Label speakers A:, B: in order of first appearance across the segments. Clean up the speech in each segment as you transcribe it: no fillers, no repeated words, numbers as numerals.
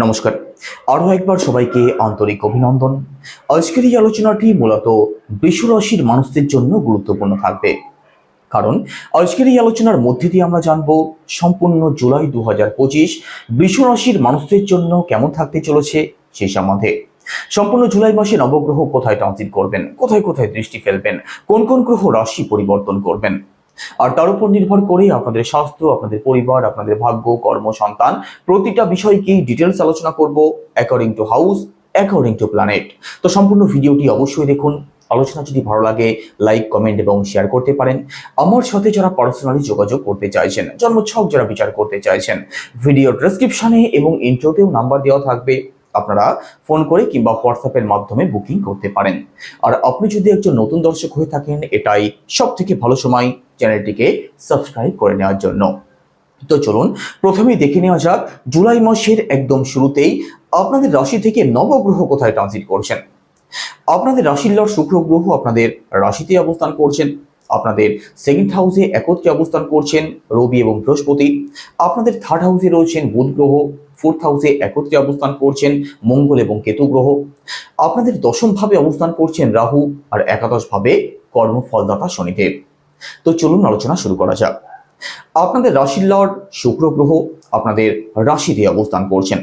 A: নমস্কার। আরও একবার সবাইকে আন্তরিক অভিনন্দন। আজকের এই আলোচনাটি মূলত বৃষ রাশির মানুষদের জন্য গুরুত্বপূর্ণ থাকবে, কারণ আজকের এই আলোচনার মধ্যে দিয়ে আমরা জানব সম্পূর্ণ জুলাই 2025 বৃষ রাশির মানুষদের জন্য কেমন থাকতে চলেছে সেই সম্বন্ধে। সম্পূর্ণ জুলাই মাসে নবগ্রহ কোথায় ট্রানজিট করবেন, কোথায় কোথায় দৃষ্টি ফেলবেন, কোন কোন গ্রহ রাশি পরিবর্তন করবেন, আর তার উপর নির্ভর করে আপনাদের স্বাস্থ্য, আপনাদের পরিবার, আপনাদের ভাগ্য, কর্ম, সন্তান প্রতিটা বিষয়কেই ডিটেলস আলোচনা করব according to house, according to planet. তো সম্পূর্ণ ভিডিওটি অবশ্যই দেখুন। আলোচনা যদি ভালো লাগে লাইক, কমেন্ট এবং শেয়ার করতে পারেন। আমার সাথে যারা পার্সোনালি যোগাযোগ করতে চাইছেন, জন্মছক যারা বিচার করতে চাইছেন, ভিডিও ডেসক্রিপশনে এবং ইন্ট্রোতেও নাম্বার দেওয়া থাকবে, আপনারা ফোন করে কিংবা হোয়াটসঅ্যাপের মাধ্যমে বুকিং করতে পারেন। আর আপনি যদি একজন নতুন দর্শক হয়ে থাকেন, এটাই সব থেকে ভালো সময় চ্যানেলটিকে সাবস্ক্রাইব করে নেওয়ার জন্য। তো চলুন প্রথমেই দেখে নেওয়া যাক জুলাই মাসের একদম শুরুতেই আপনাদের রাশি থেকে নবগ্রহ কোথায় ট্রানজিট করছেন। আপনাদের রাশির লর্ড শুক্র গ্রহ আপনাদের রাশিতে অবস্থান করছেন, আপনাদের সেকেন্ড হাউসে একত্রে অবস্থান করছেন রবি এবং বৃহস্পতি, আপনাদের থার্ড হাউসে রয়েছেন বুধ গ্রহ, ফোর্থ হাউসে একত্রে অবস্থান করছেন মঙ্গল এবং কেতু গ্রহ, আপনাদের দশম ভাবে অবস্থান করছেন রাহু, আর একাদশ ভাবে কর্মফলদাতা শনিদেব। তো চলুন আলোচনা শুরু করা যাক। আপনাদের রাশির লর্ড শুক্র গ্রহ আপনাদের রাশিতে অবস্থান করছেন।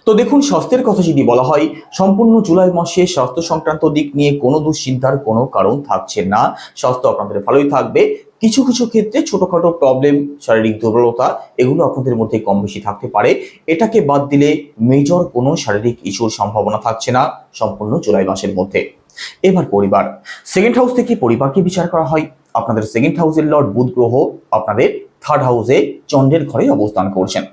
A: তো দেখুন, স্বাস্থ্যের কথা যদি বলা হয়, সম্পূর্ণ জুলাই মাসে স্বাস্থ্য সংক্রান্ত দিক নিয়ে কোনো দুশ্চিন্তার কোনো কারণ থাকছে না। স্বাস্থ্য আপনাদের ভালোই থাকবে। কিছু কিছু ক্ষেত্রে ছোটখাটো প্রবলেম, শারীরিক দুর্বলতা এগুলো আপনাদের মধ্যে কম বেশি থাকতে পারে। এটাকে বাদ দিলে মেজর কোনো শারীরিক ইস্যুর সম্ভাবনা থাকছে না সম্পূর্ণ জুলাই মাসের মধ্যে। এবার পরিবার, সেকেন্ড হাউস থেকে পরিবারকে বিচার করা হয়। আপনাদের সেকেন্ড হাউসের লর্ড বুধ গ্রহ আপনাদের থার্ড হাউসে চন্দ্রের ঘরে অবস্থান করছেন।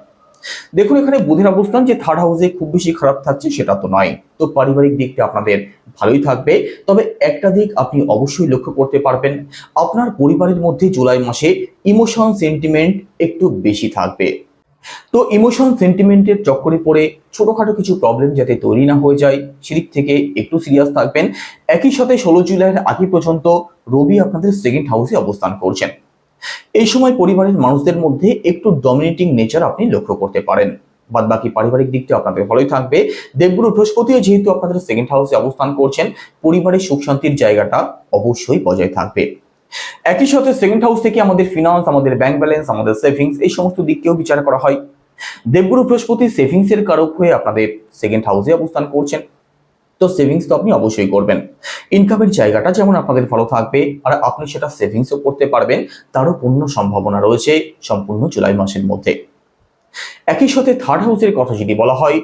A: দেখুন, এখানে বুধের অবস্থান যে থার্ড হাউসে খুব বেশি খারাপ থাকছে সেটা তো নয়। তো পারিবারিক দিকটা আপনাদের ভালোই থাকবে। তবে একটা দিক আপনি অবশ্যই লক্ষ্য করতে পারবেন, আপনার পরিবারের মধ্যে জুলাই মাসে ইমোশন সেন্টিমেন্ট একটু বেশি থাকবে। তো ইমোশন সেন্টিমেন্টের চক্করে পড়ে ছোটখাটো কিছু প্রবলেম যাতে তৈরি না হয়ে যায় সেদিক থেকে একটু সিরিয়াস থাকবেন। একই সাথে 16 জুলাইয়ের আগে পর্যন্ত রবি আপনাদের সেকেন্ড হাউসে অবস্থান করছেন। এই সময় পরিবারের মানুষদের মধ্যে একটু ডমিনেটিং নেচার আপনি লক্ষ্য করতে পারেন। বাদ বাকি পারিবারিক দিকটা আপনাদের ভালোই থাকবে। দেবগুরু বৃহস্পতিও যেহেতু আপনাদের সেকেন্ড হাউসে অবস্থান করছেন, পরিবারের সুখ শান্তির জায়গাটা অবশ্যই বজায় থাকবে। একই সাথে সেকেন্ড হাউস থেকে আমাদের ফিনান্স, আমাদের ব্যাংক ব্যালেন্স, আমাদের সেভিংস এই সমস্ত দিককেও বিচার করা হয়। দেবগুরু বৃহস্পতি সেভিংস এর কারক হয়ে আপনাদের সেকেন্ড হাউসে অবস্থান করছেন। তো সেভিংস তো আপনি অবশ্যই করবেন। ইনকামের জায়গাটা যেমন আপনাদের ভালো থাকবে, আর আপনি সেটা সেভিংসও করতে পারবেন, তারও পূর্ণ সম্ভাবনা রয়েছে সম্পূর্ণ জুলাই মাসের মধ্যে। একই সাথে থার্ড হাউসের কথা যদি বলা হয়,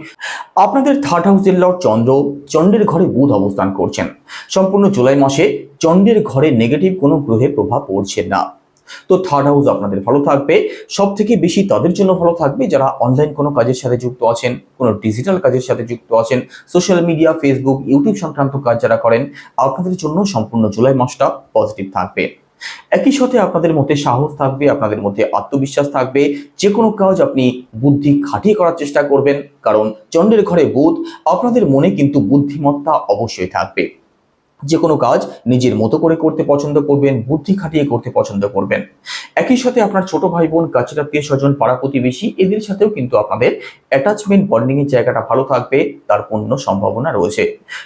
A: আপনাদের থার্ড হাউসের লর্ড চন্দ্র চন্দ্রের ঘরে বুধ অবস্থান করছেন। সম্পূর্ণ জুলাই মাসে চন্দ্রের ঘরে নেগেটিভ কোনো গ্রহের প্রভাব পড়ছে না। তো থার্ড হাউস আপনাদের ভালো থাকবে। সব থেকে বেশি তাদের জন্য ভালো থাকবে যারা অনলাইন কোনো কাজের সাথে যুক্ত আছেন, কোনো ডিজিটাল কাজের সাথে যুক্ত আছেন, সোশ্যাল মিডিয়া, ফেসবুক, ইউটিউব সংক্রান্ত কাজ যারা করেন, আপনাদের জন্য সম্পূর্ণ জুলাই মাসটা পজিটিভ থাকবে। একই সাথে আপনাদের মধ্যে সাহস থাকবে, আপনাদের মধ্যে আত্মবিশ্বাস থাকবে। যে কোনো কাজ আপনি বুদ্ধি খাটিয়ে করার চেষ্টা করবেন, কারণ চন্দ্রের ঘরে বুধ, আপনাদের মনে কিন্তু বুদ্ধিমত্তা অবশ্যই থাকবে। যে কোনো কাজ নিজের মতো করে করতে পছন্দ করবেন, বুদ্ধি খাটিয়ে করতে পছন্দ করবেন। একই সাথে আপনার ছোট ভাই বোন, কাছের আত্মীয় স্বজন, পাড়া প্রতিবেশী এদের সাথেও কিন্তু আপনাদের অ্যাটাচমেন্ট বন্ডিং এর জায়গাটা ভালো থাকবে, তার পূর্ণ সম্ভাবনা রয়েছে।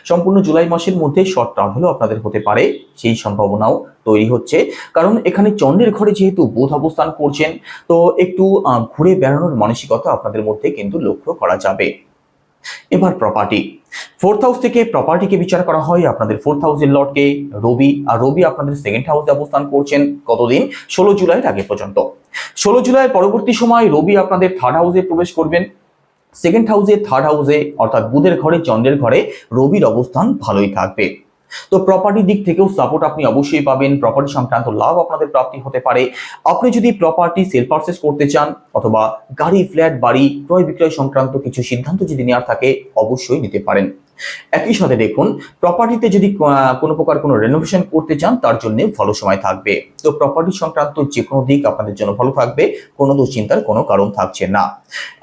A: সম্পূর্ণ জুলাই মাসের মধ্যে শর্ট ট্রাভেলও আপনাদের হতে পারে, সেই সম্ভাবনাও তৈরি হচ্ছে। কারণ এখানে চন্দ্রের ঘরে যেহেতু বুধ অবস্থান করছেন, তো একটু ঘুরে বেড়ানোর মানসিকতা আপনাদের মধ্যে কিন্তু লক্ষ্য করা যাবে। এবার প্রপার্টি, ফোর্থ হাউস থেকে প্রপার্টিকে বিচার করা হয়। আপনাদের ফোর্থ হাউসের লর্ডকে রবি, আর রবি আপনাদের সেকেন্ড হাউসে অবস্থান করছেন কতদিন, 16 জুলাইয়ের আগে পর্যন্ত। 16 জুলাইয়ের পরবর্তী সময় রবি আপনাদের থার্ড হাউসে প্রবেশ করবেন। সেকেন্ড হাউসে, থার্ড হাউসে অর্থাৎ বুধের ঘরে, চন্দ্রের ঘরে রবির অবস্থান ভালোই থাকবে। তো প্রপার্টি দিক থেকেও সাপোর্ট আপনি অবশ্যই পাবেন, প্রপার্টি সংক্রান্ত লাভ আপনাদের প্রাপ্তি হতে পারে। আপনি যদি প্রপার্টি সেল পারচেস করতে চান, অথবা গাড়ি, ফ্ল্যাট, বাড়ি ক্রয় বিক্রয় সংক্রান্ত কিছু সিদ্ধান্ত যদি নেওয়ার থাকে, অবশ্যই নিতে পারেন। একই সাথে দেখুন, প্রপার্টিতে যদি কোনো প্রকার কোনো রেনোভেশন করতে চান, তার জন্য ভালো সময় থাকবে। তো প্রপার্টি সংক্রান্ত যে কোনো দিক আপনাদের জন্য ভালো থাকবে, কোনো দুশ্চিন্তার কোনো কারণ থাকছে না।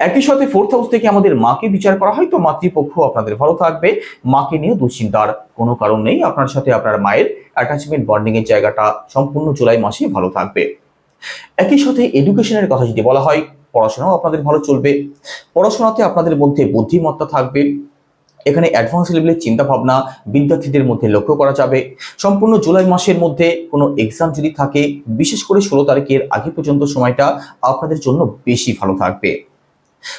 A: একই সাথে ফোর্থ হাউস থেকে আমাদের মাকে বিচার করা হয়, তো মাতৃপক্ষ আপনাদের ভালো থাকবে, মাকে নিয়ে দুশ্চিন্তার কোনো কারণ নেই। আপনার সাথে আপনার মায়ের অ্যাটাচমেন্ট বন্ডিং এর জায়গাটা সম্পূর্ণ জুলাই মাসে ভালো থাকবে। একই সাথে এডুকেশনের কথা যদি বলা হয়, পড়াশোনাও আপনাদের ভালো চলবে। পড়াশোনাতে আপনাদের মধ্যে বুদ্ধিমত্তা থাকবে। এখানে অ্যাডভান্স লেভেলের চিন্তাভাবনা বিদ্যার্থীদের মধ্যে লক্ষ্য করা যাবে। সম্পূর্ণ জুলাই মাসের মধ্যে কোনো এক্সাম যদি থাকে, বিশেষ করে 16 তারিখের আগে পর্যন্ত সময়টা আপনাদের জন্য বেশি ভালো থাকবে।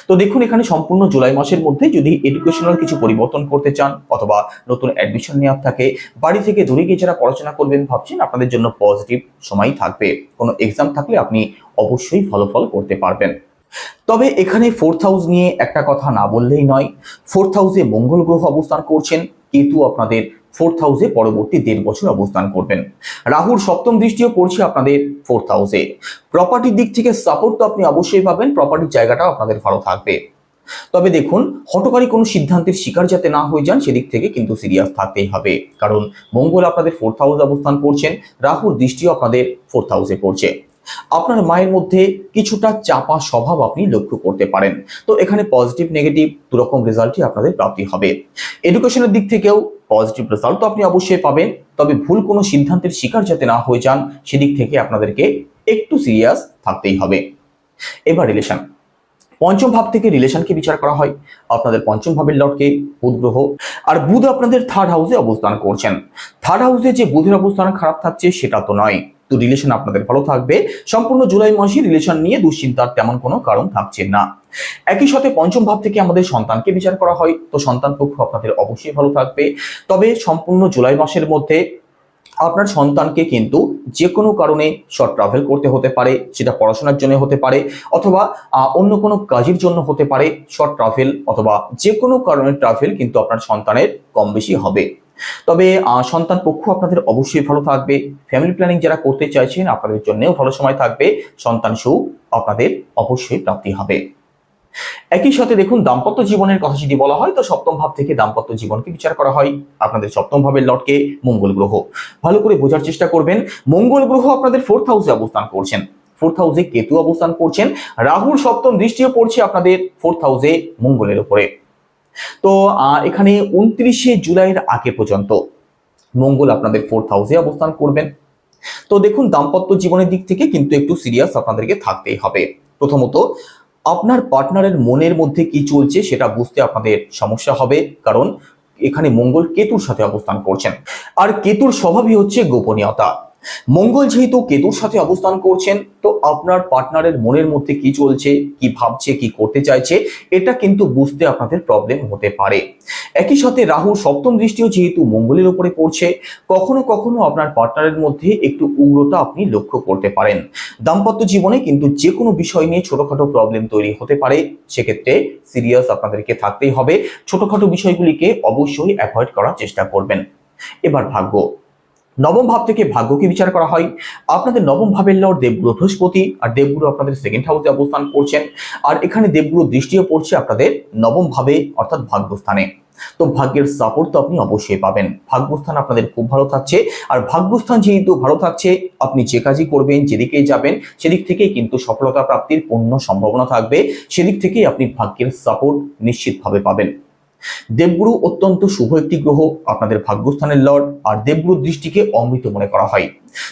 A: তো দেখুন, এখানে সম্পূর্ণ জুলাই মাসের মধ্যে যদি এডুকেশনাল কিছু পরিবর্তন করতে চান অথবা নতুন অ্যাডমিশন নেওয়ার থাকে, বাড়ি থেকে দূরে গিয়ে যারা পড়াশোনা করবেন ভাবছেন, আপনাদের জন্য পজিটিভ সময় থাকবে। কোনো এক্সাম থাকলে আপনি অবশ্যই ভালো ফল করতে পারবেন। তবে এখানে 4th হাউস নিয়ে একটা কথা না বললেই নয়। 4th হাউসে মঙ্গল গ্রহ অবস্থান করছেন, কেতু আপনাদের 4th হাউসে পরবর্তী 1.5 বছর অবস্থান করবেন। রাহুর সপ্তম দৃষ্টিও পড়ছে আপনাদের 4th হাউসে। প্রপার্টির দিক থেকে সাপোর্ট তো আপনি অবশ্যই পাবেন, প্রপার্টির জায়গাটাও আপনাদের ভালো থাকবে। তবে দেখুন, হঠকারী কোনো সিদ্ধান্তের শিকার যাতে না হয়ে যান সেদিক থেকে কিন্তু সিরিয়াস থাকতেই হবে, কারণ মঙ্গল আপনাদের 4th হাউসে অবস্থান করছেন, রাহুর দৃষ্টিও আপনাদের 4th হাউসে পড়ছে। আপনার মায়ের মধ্যে কিছুটা চাপা স্বভাব আপনি লক্ষ্য করতে পারেন। তো এখানে পজিটিভ নেগেটিভ দুরকম রেজাল্টই আপনাদের প্রাপ্তি হবে। এডুকেশনের দিক থেকেও পজিটিভ রেজাল্ট তো আপনি অবশ্যই পাবেন, তবে ভুল কোনো সিদ্ধান্তের শিকার যাতে না হয়ে যান সেদিক থেকে আপনাদেরকে একটু সিরিয়াস থাকতেই হবে। এবার রিলেশন, পঞ্চম ভাব থেকে রিলেশনকে বিচার করা হয়। আপনাদের পঞ্চম ভাবের লর্ডকে বুধ গ্রহ, আর বুধ আপনাদের 3rd হাউসে অবস্থান করছেন। 3rd হাউসে যে বুধের অবস্থান খারাপ থাকছে সেটা তো নয়, তো রিলেশন আপনাদের ভালো থাকবে। সম্পূর্ণ জুলাই মাসে রিলেশন নিয়ে দুশ্চিন্তার তেমন কোনো কারণ থাকছে না। একই সাথে পঞ্চম ভাব থেকে আমাদের সন্তানকে বিচার করা হয়, তো সন্তান পক্ষ আপনাদের অবশ্যই ভালো থাকবে। তবে সম্পূর্ণ জুলাই মাসের মধ্যে আপনার সন্তানকে কিন্তু যে কোনো কারণে শর্ট ট্রাভেল করতে হতে পারে, সেটা পড়াশোনার জন্য হতে পারে অথবা অন্য কোনো কাজের জন্য হতে পারে। শর্ট ট্রাভেল অথবা যে কোনো কারণে ট্রাভেল কিন্তু আপনার সন্তানের কম বেশি হবে। তবে সন্তান পক্ষ আপনাদের অবশ্যই ভালো থাকবে। ফ্যামিলি প্ল্যানিং যারা করতে চাইছেন আপনাদের জন্যও ভালো সময় থাকবে, সন্তান সুখ আপনাদের অবশ্যই প্রাপ্তি হবে। একই সাথে দেখুন, দাম্পত্য জীবনের কথা যদি বলা হয়, তো সপ্তম ভাব থেকে দাম্পত্য জীবনকে বিচার করা হয়। আপনাদের সপ্তম ভাবের লর্ডকে মঙ্গল গ্রহ, ভালো করে বোঝার চেষ্টা করবেন। মঙ্গল গ্রহ আপনাদের 4th হাউসে অবস্থান করছেন, 4th হাউসে কেতু অবস্থান করছেন, রাহুর সপ্তম দৃষ্টিও পড়ছে আপনাদের 4th হাউসে মঙ্গলের উপরে। তো এখানে 29শে জুলাইয়ের আগে পর্যন্ত মঙ্গল আপনাদের 4th হাউসে অবস্থান করবেন। তো দেখুন, দাম্পত্য জীবনের দিক থেকে কিন্তু একটু সিরিয়াস আপনাদেরকে থাকতেই হবে। প্রথমত, আপনার পার্টনারের মনের মধ্যে কি চলছে সেটা বুঝতে আপনাদের সমস্যা হবে, কারণ এখানে মঙ্গল কেতুর সাথে অবস্থান করছেন, আর কেতুর স্বভাবই হচ্ছে গোপনীয়তা। মঙ্গল যেহেতু কেতুর সাথে অবস্থান করছেন, তো আপনার পার্টনারের মনের মধ্যে কি চলছে, কি ভাবছে, কি করতে চাইছে, এটা কিন্তু বুঝতে আপনাদের প্রবলেম হতে পারে। একই সাথে রাহুর সপ্তম দৃষ্টিও যেহেতু মঙ্গলের উপরে পড়ছে, কখনো কখনো আপনার পার্টনারের মধ্যে একটু উগ্রতা আপনি লক্ষ্য করতে পারেন। দাম্পত্য জীবনে কিন্তু যে কোনো বিষয় নিয়ে ছোটখাটো প্রবলেম তৈরি হতে পারে, সেক্ষেত্রে সিরিয়াস আপনাদেরকে থাকতেই হবে। ছোটখাটো বিষয়গুলিকে অবশ্যই অ্যাভয়েড করার চেষ্টা করবেন। এবার ভাগ্য, নবম ভাব থেকে ভাগ্যকে বিচার করা হয়। আপনাদের নবম ভাবের লর্ড দেবগুরু বৃহস্পতি, আর দেবগুরু আপনাদের 2nd হাউসে অবস্থান করছেন, আর এখানে দেবগুরু দৃষ্টিও পড়ছে আপনাদের নবম ভাবে অর্থাৎ ভাগ্যস্থানে। তো ভাগ্যের সাপোর্ট তো আপনি অবশ্যই পাবেন। ভাগ্যস্থান আপনাদের খুব ভালো থাকছে, আর ভাগ্যস্থান যেহেতু ভালো থাকছে, আপনি যে কাজই করবেন, যেদিকেই যাবেন, সেদিক থেকেই কিন্তু সফলতা প্রাপ্তির পূর্ণ সম্ভাবনা থাকবে। সেদিক থেকেই আপনি ভাগ্যের সাপোর্ট নিশ্চিতভাবে পাবেন। দেবগুরু অত্যন্ত শুভ একটি গ্রহ, আপনাদের ভাগ্যস্থানের লর্ড, আর দেবগুরুর দৃষ্টিকে অমৃত মনে করা হয়।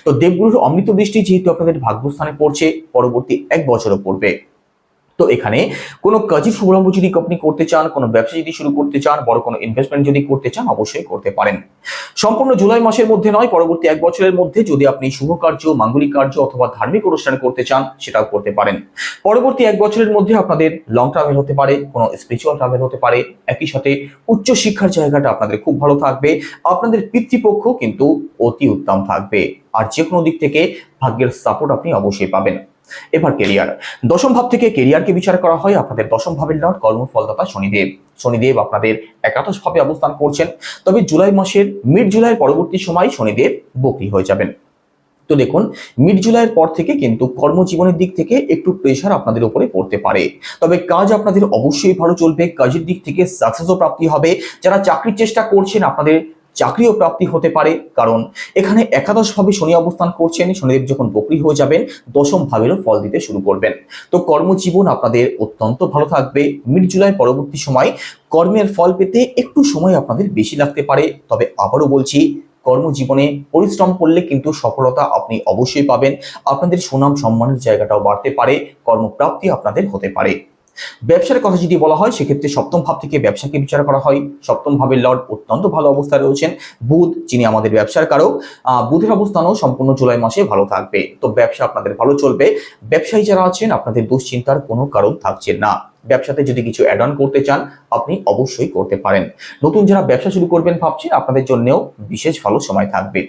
A: তো দেবগুরুর অমৃত দৃষ্টি যেহেতু আপনাদের ভাগ্যস্থানে পড়ছে, পরবর্তী 1 বছরও পড়বে। তো এখানে কোনো কাজের শুভারম্ভ যদি আপনি করতে চান, কোনো ব্যবসা যদি শুরু করতে চান, বড় কোনো ইনভেস্টমেন্ট যদি করতে চান, অবশ্যই করতে পারেন। সম্পূর্ণ জুলাই মাসের মধ্যে নয়, পরবর্তী 1 বছরের মধ্যে যদি আপনি শুভ কার্য, মাঙ্গলিক কার্য অথবা ধার্মিক অনুষ্ঠান করতে চান, সেটাও করতে পারেন। পরবর্তী 1 বছরের মধ্যে আপনাদের লং ট্রাভেল হতে পারে, কোনো স্পিরিচুয়াল ট্রাভেল হতে পারে। একই সাথে উচ্চ শিক্ষার জায়গাটা আপনাদের খুব ভালো থাকবে। আপনাদের পিতৃপক্ষ কিন্তু অতি উত্তম থাকবে, আর যে কোনো দিক থেকে ভাগ্যের সাপোর্ট আপনি অবশ্যই পাবেন। এবার কেরিয়ার, দশম ভাব থেকে কেরিয়ারকে বিচার করা হয়। আপনাদের দশম ভাবের লর্ড কর্মফলদাতা শনিদেব, শনিদেব আপনাদের একাদশ ভাবে অবস্থান করছেন। তবে জুলাই মাসের মিড জুলাইয়ের পরবর্তী সময় শনিদেব বকরি হয়ে যাবেন। তো দেখুন, মিড জুলাইয়ের পর থেকে কিন্তু কর্মজীবনের দিক থেকে একটু প্রেশার আপনাদের উপরে পড়তে পারে, তবে কাজ আপনাদের অবশ্যই ভালো চলবে। কাজের দিক থেকে সাকসেসও প্রাপ্তি হবে। যারা চাকরির চেষ্টা করছেন, আপনাদের চাকরিও প্রাপ্তি হতে পারে, কারণ এখানে একাদশ ভাবে শনি অবস্থান করছেন। শনিদেব যখন বকরি হয়ে যাবেন, দশম ভাবেরও ফল দিতে শুরু করবেন। তো কর্মজীবন আপনাদের অত্যন্ত ভালো থাকবে। মিড জুলাই পরবর্তী সময় কর্মের ফল পেতে একটু সময় আপনাদের বেশি লাগতে পারে, তবে আবারও বলছি, কর্মজীবনে পরিশ্রম করলে কিন্তু সফলতা আপনি অবশ্যই পাবেন। আপনাদের সুনাম সম্মানের জায়গাটাও বাড়তে পারে, কর্মপ্রাপ্তি আপনাদের হতে পারে। ব্যবসার কথা যদি বলা হয় সেক্ষেত্রে সপ্তম ভাব থেকে ব্যবসাকে বিচার করা হয়। সপ্তম ভাবের লর্ড অত্যন্ত ভালো অবস্থায় রয়েছেন বুধ, যিনি আমাদের ব্যবসার কারক। বুধের অবস্থানও সম্পূর্ণ জুলাই মাসে ভালো থাকবে, তো ব্যবসা আপনাদের ভালো চলবে। ব্যবসায়ী যারা আছেন আপনাদের দুশ্চিন্তার কোনো কারণ থাকছে না। ব্যবসাতে যদি কিছু অ্যাড অন করতে চান আপনি অবশ্যই করতে পারেন। নতুন যারা ব্যবসা শুরু করবেন ভাবছেন আপনাদের জন্যও বিশেষ ভালো সময় থাকবে।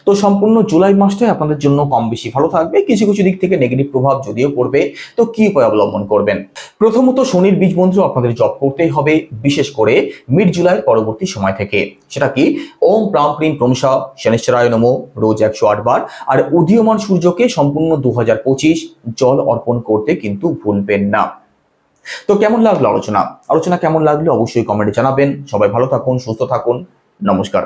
A: তো সম্পূর্ণ জুলাই মাসটাই আপনাদের জন্য কম বেশি ভালো থাকবে, কিছু কিছু দিক থেকে নেগেটিভ প্রভাব যদিও পড়বে। তো কি উপায় অবলম্বন করবেন? প্রথমত শনির বীজ মন্ত্র আপনাদের জপ করতেই হবে, বিশেষ করে মিড জুলাই পরবর্তী সময় থেকে। সেটা কি? ওম প্রাম প্রিম প্রমসা শনিশ্চরায় নমঃ, রোজ 108 বার। আর উদীয়মান সূর্যকে সম্পূর্ণ 2025 জল অর্পণ করতে কিন্তু ভুলবেন না। তো কেমন লাগলো আলোচনা কেমন লাগলো অবশ্যই কমেন্টে জানাবেন। সবাই ভালো থাকুন, সুস্থ থাকুন, নমস্কার।